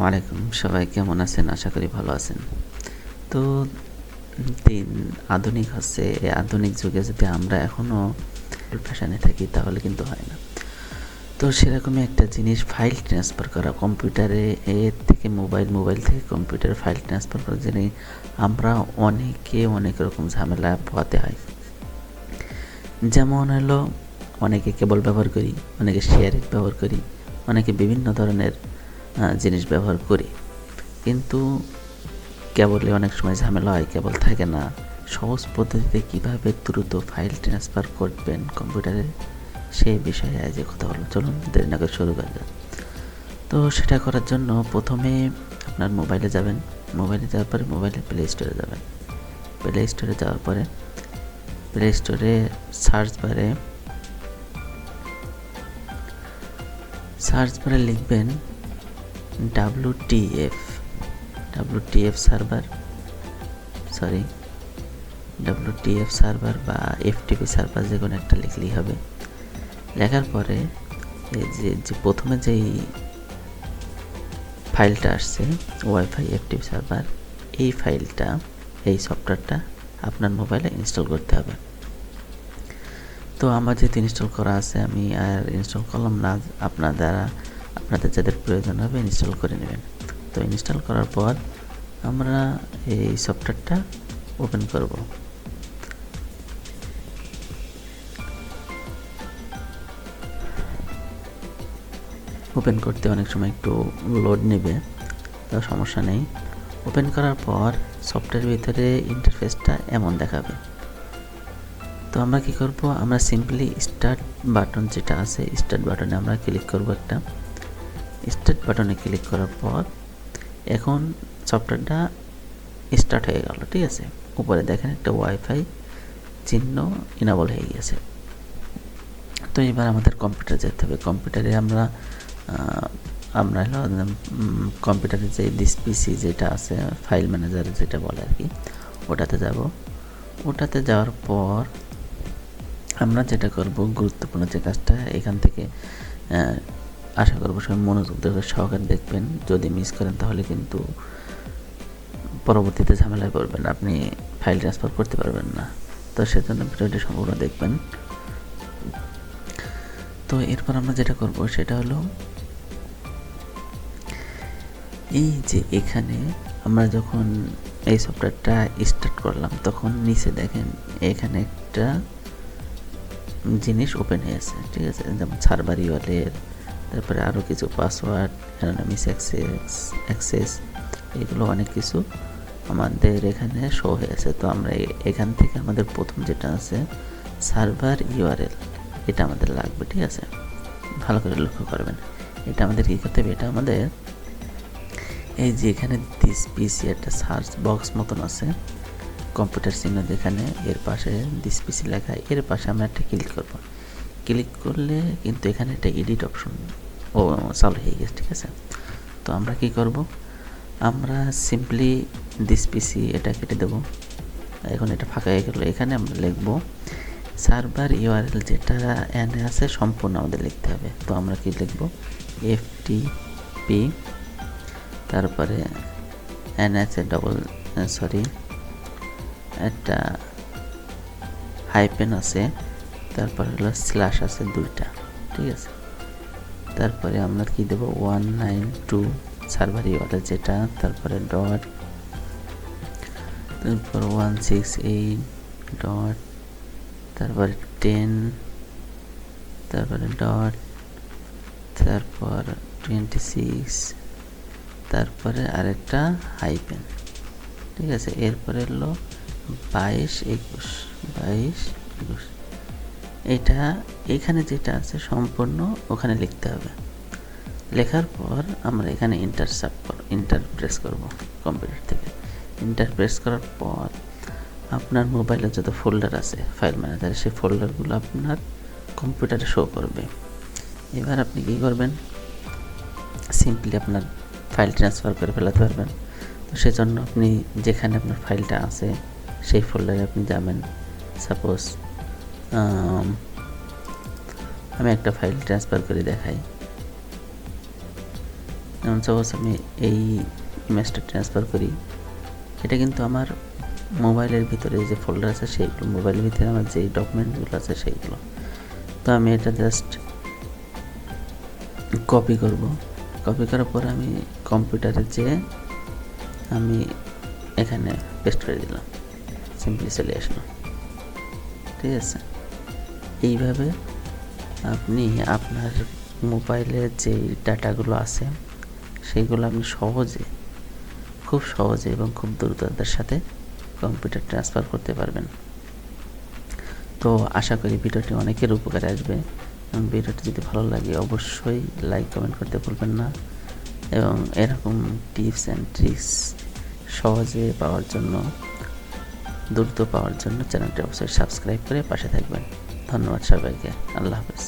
ওয়ালাইকুম, সবাই কেমন আছেন? আশা করি ভালো আছেন। তো দিন আধুনিক হচ্ছে, এই আধুনিক যুগে যদি আমরা এখনও ফ্যাশনে থাকি তাহলে কিন্তু হয় না। তো সেরকমই একটা জিনিস ফাইল ট্রান্সফার করা কম্পিউটারে এর থেকে মোবাইল থেকে কম্পিউটারে ফাইল ট্রান্সফার করা জেনে আমরা অনেক রকম ঝামেলা পোহাতে হয়। যেমন হলো অনেকে কেবল ব্যবহার করি, অনেকে শেয়ারিং ব্যবহার করি, অনেকে বিভিন্ন ধরনের জিনিস ব্যবহার করি। কিন্তু কেবলে অনেক সময় ঝামেলা হয়, কেবল থাকে না। সহজ পদ্ধতিতে কীভাবে দ্রুত ফাইল ট্রান্সফার করবেন কম্পিউটারে, সেই বিষয়ে আজ কথা বলবো। চলুন দেরি না করে শুরু করা যাক। তো সেটা করার জন্য প্রথমে আপনার মোবাইলে যাবেন। মোবাইলে যাওয়ার পরে মোবাইলে প্লে স্টোরে যাবেন। প্লে স্টোরে যাওয়ার পরে প্লে স্টোরে সার্চ বারে লিখবেন WTF সার্ভার বা FTP সার্ভার, যে কোনো একটা লিখলেই হবে। লেখার পরে এই যে প্রথমে যেই ফাইলটা আসছে ওয়াইফাই FTP সার্ভার, এই ফাইলটা, এই সফটওয়্যারটা আপনার মোবাইলে ইনস্টল করতে হবে। তো আমার যেহেতু ইনস্টল করা আছে, আমি আর ইনস্টল করলাম না। আপনাদের যাদের প্রয়োজন হবে ইনস্টল করে নেবেন। তো ইনস্টল করার পর আমরা এই সফটওয়্যারটা ওপেন করব। ওপেন করতে অনেক সময় একটু লোড নেবে, তো সমস্যা নেই। ওপেন করার পর সফটওয়্যারের ভিতরে ইন্টারফেসটা এমন দেখাবে। তো আমরা কি করব, আমরা সিম্পলি স্টার্ট বাটন যেটা আছে, স্টার্ট বাটনে আমরা ক্লিক করব। একটা স্টার্ট বাটনে ক্লিক করার পর এখন সফটওয়্যারটা স্টার্ট হয়ে গেল, ঠিক আছে। উপরে দেখেন একটা ওয়াইফাই চিহ্ন ইনেবল হয়ে গেছে। তো এবার আমাদের কম্পিউটার যেতে হবে। কম্পিউটারে আমরা হলো কম্পিউটারে যে দিস পিসি যেটা আছে, ফাইল ম্যানেজার যেটা বলে আর কি, ওটাতে যাব। ওটাতে যাওয়ার পর আমরা যেটা করব, গুরুত্বপূর্ণ যে কাজটা, এখান থেকে আশা করব সবাই মনোযোগ দিয়ে সহকারে দেখবেন। যদি মিস করেন তাহলে কিন্তু পরবর্তীতে ঝামেলায় পড়বেন, আপনি ফাইল ট্রান্সফার করতে পারবেন না। তো সেজন্য ভিডিওটি সম্পূর্ণ দেখবেন। তো এরপর আমরা যেটা করব সেটা হলো, এই যে এখানে আমরা যখন এই সফটওয়্যারটা স্টার্ট করলাম তখন নিচে দেখেন এখানে একটা জিনিস ওপেন হয়েছে, ঠিক আছে। যেমন সার্ভার ইউআরএল, তারপরে আরও কিছু পাসওয়ার্ড, অ্যানোনিমাস অ্যাক্সেস, এগুলো অনেক কিছু আমাদের এখানে শো হয়েছে। তো আমরা এখান থেকে আমাদের প্রথম যেটা আছে সার্ভার ইউআরএল, এটা আমাদের লাগবে, ঠিক আছে। ভালো করে লক্ষ্য করবেন, এটা আমাদের কী করতে হবে, এটা আমাদের এই যে এখানে দিস পিসি একটা সার্চ বক্স মতন আছে, কম্পিউটার চিহ্ন যেখানে, এর পাশে দিস পিসি লেখা, এর পাশে আমরা একটা ক্লিক করব। ক্লিক করলে কিন্তু এখানে একটা এডিট অপশন চালু হয়ে গেছে, ঠিক আছে। তো আমরা কি করব, আমরা সিম্পলি দিস পিসি এটা কেটে দেব। এখন এটা ফাঁকা হয়ে গেল। এখানে আমরা লিখব সার্ভার ইউআরএল যেটা এনে আছে সম্পূর্ণ আমাদের লিখতে হবে। তো আমরা কি লিখব, FTP, তারপরে একটা হাইপেন আছে, তারপরে হলো স্ল্যাশ আছে দুইটা, ঠিক আছে। তারপরে আমরা কি দেব, 192 সার্ভার ইউআরএল যেটা, তারপরে ডট, তারপর 168 ডট, তারপরে 10, তারপরে ডট, তারপর 26, তারপরে আরেকটা হাইপেন, ঠিক আছে। এরপরে হলো 22 21, এটা এখানে যেটা আছে সম্পূর্ণ ওখানে লিখতে হবে। লেখার পর আমরা এখানে ইন্টার প্রেস করব কম্পিউটার থেকে। ইন্টার প্রেস করার পর আপনার মোবাইলে যত ফোল্ডার আছে ফাইল ম্যানেজারে, সেই ফোল্ডারগুলো আপনার কম্পিউটারে শো করবে। এবার আপনি কী করবেন, সিম্পলি আপনার ফাইল ট্রান্সফার করে ফেলাতে পারবেন। তো সেজন্য আপনি যেখানে আপনার ফাইলটা আছে সেই ফোল্ডারে আপনি যাবেন। সাপোজ আমি একটা ফাইল ট্রান্সফার করে দেখাই। যেমন সাপোজ আমি এই ইমেজটা ট্রান্সফার করি, এটা কিন্তু আমার মোবাইলের ভিতরে যে ফোল্ডার আছে সেইগুলো, মোবাইলের ভিতরে আমার যেই ডকুমেন্টসগুলো আছে সেইগুলো। তো আমি এটা জাস্ট কপি করব। কপি করার পর আমি কম্পিউটারে যেয়ে আমি এখানে পেস্ট করে দিলাম, সিম্পলি চলে আসলো। ঠিক আছে, এইভাবে আপনি আপনার মোবাইলের যে ডাটাগুলো আছে সেইগুলো আপনি খুব সহজে এবং খুব দ্রুততার সাথে কম্পিউটার ট্রান্সফার করতে পারবেন। তো আশা করি ভিডিওটি অনেকের উপকারে আসবে, এবং ভিডিওটি যদি ভালো লাগে অবশ্যই লাইক কমেন্ট করতে ভুলবেন না, এবং এরকম টিপস অ্যান্ড ট্রিক্স সহজে পাওয়ার জন্য, দ্রুত পাওয়ার জন্য চ্যানেলটি অবশ্যই সাবস্ক্রাইব করে পাশে থাকবেন। ধন্যবাদ সবাইকে। আল্লাহ হাফেজ।